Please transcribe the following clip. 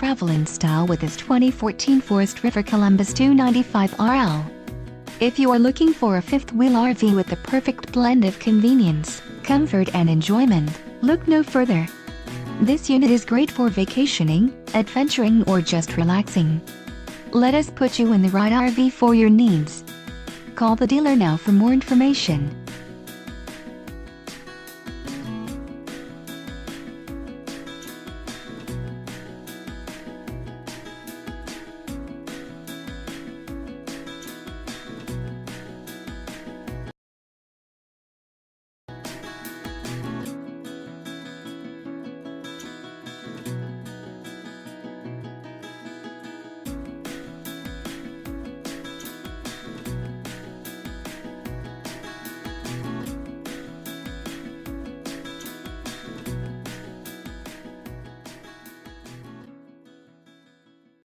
travel in style with this 2014 Forest River Columbus 295RL. If you are looking for a fifth-wheel RV with the perfect blend of convenience, comfort and enjoyment, look no further. This unit is great for vacationing, adventuring or just relaxing. Let us put you in the right RV for your needs. Call the dealer now for more information.